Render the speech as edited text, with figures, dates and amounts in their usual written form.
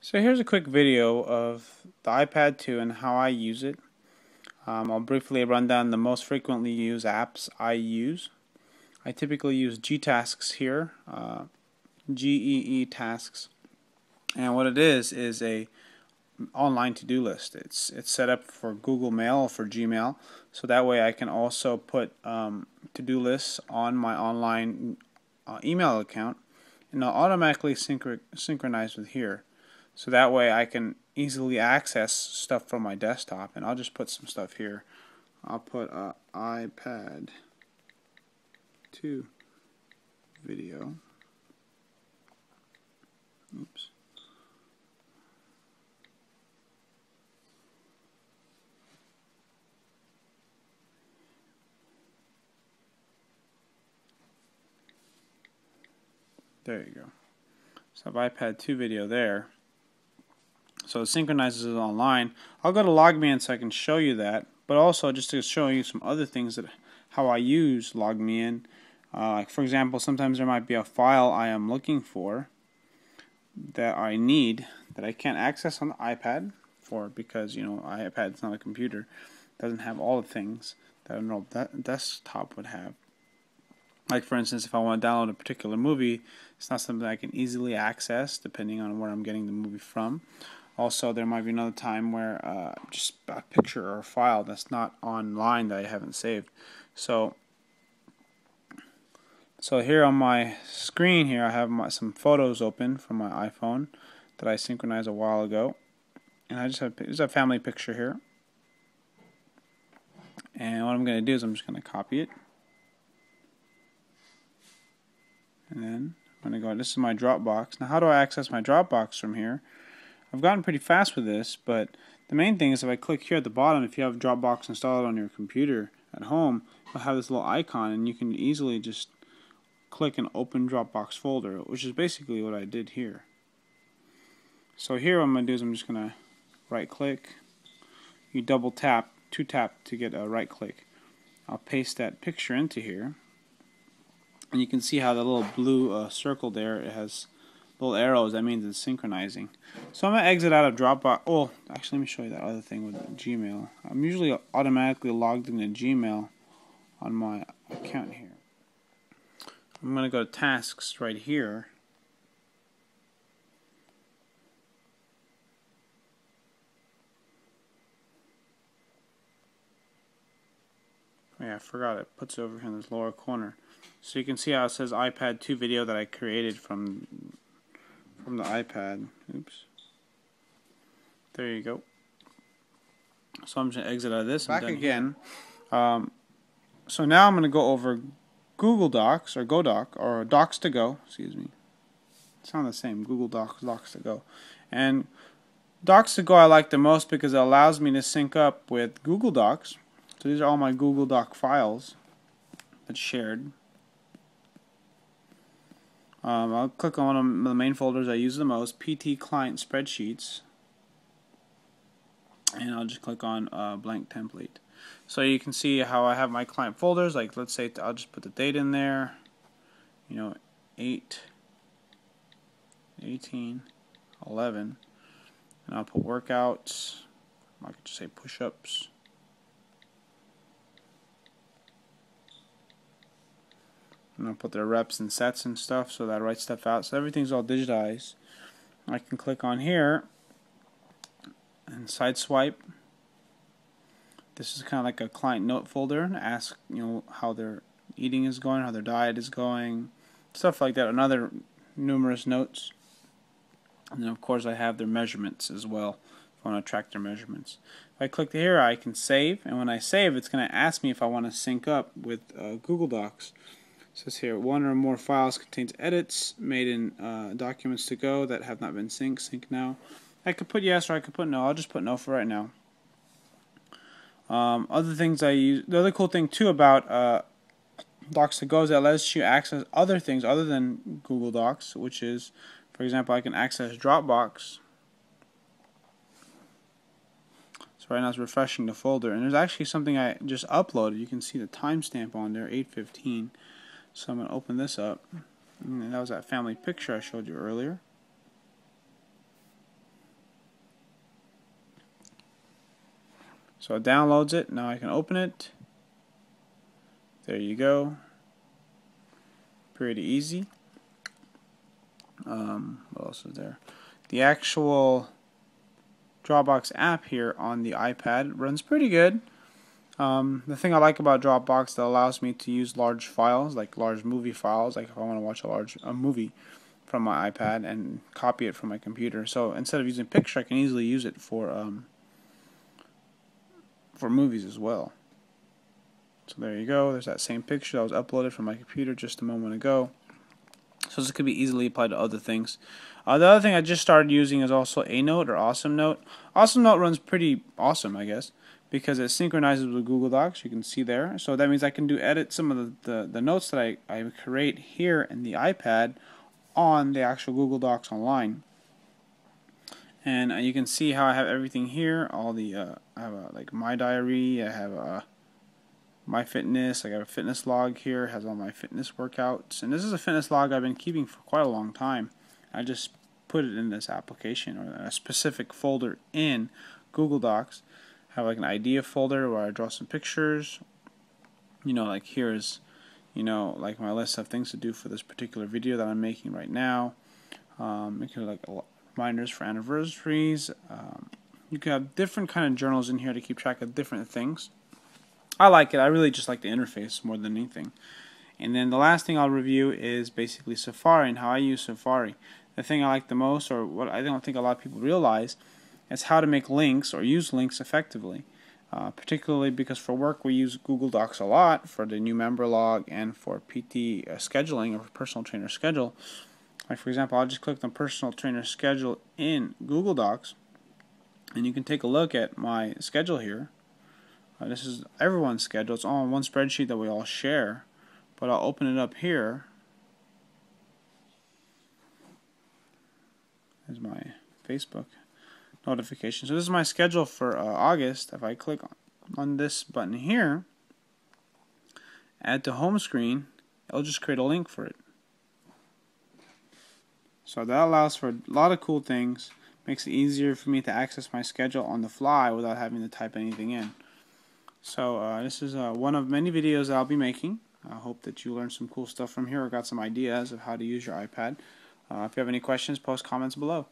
So here's a quick video of the iPad 2 and how I use it. I'll briefly run down the most frequently used apps I use. I typically use G-Tasks here, GEE Tasks, and what it is a online to-do list. It's set up for Google Mail or for Gmail, so that way I can also put to-do lists on my online email account, and it'll automatically synchronize with here. So that way I can easily access stuff from my desktop, and I'll just put some stuff here. I'll put iPad 2 video. Oops. There you go. So I have iPad 2 video there. So it synchronizes it online. I'll go to LogMeIn so I can show you that, but also just to show you some other things that how I use LogMeIn. Like for example, sometimes there might be a file I am looking for that I need that I can't access on the iPad because iPad is not a computer. It doesn't have all the things that a normal desktop would have. Like for instance, if I want to download a particular movie, it's not something I can easily access depending on where I'm getting the movie from. Also, there might be another time where just a picture or a file that's not online that I haven't saved. So here on my screen here, I have some photos open from my iPhone that I synchronized a while ago, and I just have there's a family picture here. And what I'm going to do is I'm just going to copy it, and then I'm going to go. This is my Dropbox. Now, how do I access my Dropbox from here? I've gotten pretty fast with this, but the main thing is if I click here at the bottom, if you have Dropbox installed on your computer at home, you'll have this little icon, and you can easily just click and open Dropbox folder, which is basically what I did here. So here what I'm going to do is I'm just going to right click. You double tap, two tap to get a right click. I'll paste that picture into here, and you can see how the little blue circle there, it has little arrows. That means it's synchronizing. So I'm going to exit out of Dropbox. Oh, actually, let me show you that other thing with Gmail. I'm usually automatically logged into Gmail on my account here. I'm going to go to Tasks right here. Oh yeah, I forgot it puts it over here in this lower corner. So you can see how it says iPad 2 video that I created from the iPad. Oops. There you go. So I'm just going to exit out of this. Back again. So now I'm going to go over Google Docs or GoDoc or Docs to Go. Excuse me. It sounds the same. Google Docs, Docs to Go, and Docs to Go I like the most because it allows me to sync up with Google Docs. So these are all my Google Doc files that's shared. I'll click on one of the main folders I use the most, PT Client Spreadsheets, and I'll just click on blank template. So you can see how I have my client folders. Like let's say I'll just put the date in there, 8/18/11, and I'll put workouts. I could just say push-ups. And I'll put their reps and sets and stuff, so that I write stuff out. So everything's all digitized. I can click on here and side swipe. This is kind of like a client note folder, and ask how their eating is going, how their diet is going, stuff like that. Another numerous notes, and then of course I have their measurements as well. If I want to track their measurements, if I click here, I can save, and when I save, it's going to ask me if I want to sync up with Google Docs. It says here, one or more files contains edits made in documents to go that have not been synced. Sync now. I could put yes or I could put no. I'll just put no for right now. Other things I use. The other cool thing too about Docs to Go is that it lets you access other things other than Google Docs, which is, for example, I can access Dropbox. So right now it's refreshing the folder, and there's actually something I just uploaded. You can see the timestamp on there, 8:15. So I'm going to open this up. And that was that family picture I showed you earlier. So it downloads it. Now I can open it. There you go. Pretty easy. What else is there? The actual Dropbox app here on the iPad runs pretty good. The thing I like about Dropbox that allows me to use large files, like large movie files, like if I want to watch a movie from my iPad and copy it from my computer. So instead of using picture, I can easily use it for movies as well. So there you go. There's that same picture that was uploaded from my computer just a moment ago. So this could be easily applied to other things. The other thing I just started using is also A Note or Awesome Note. Awesome Note runs pretty awesome, I guess, because it synchronizes with Google Docs. You can see there. So that means I can edit some of the notes that I create here in the iPad on the actual Google Docs online. And you can see how I have everything here. All the I have like my diary. I have my fitness. I got a fitness log here. It has all my fitness workouts, and this is a fitness log I've been keeping for quite a long time. I just put it in this application or a specific folder in Google Docs. I have like an idea folder where I draw some pictures. Like here's, like my list of things to do for this particular video that I'm making right now. You can like reminders for anniversaries. You can have different kind of journals in here to keep track of different things. I like it. I really just like the interface more than anything. And then the last thing I'll review is basically Safari and how I use Safari. The thing I like the most, or what I don't think a lot of people realize, is how to make links or use links effectively. Particularly because for work we use Google Docs a lot for the new member log and for PT scheduling or personal trainer schedule. Like for example, I'll just click on personal trainer schedule in Google Docs, and you can take a look at my schedule here. This is everyone's schedule. It's all in one spreadsheet that we all share. But I'll open it up here. There's my Facebook notification. So this is my schedule for August. If I click on this button here, add to home screen, it'll just create a link for it. So that allows for a lot of cool things. Makes it easier for me to access my schedule on the fly without having to type anything in. So this is one of many videos that I'll be making. I hope that you learned some cool stuff from here or got some ideas of how to use your iPad. If you have any questions, post comments below.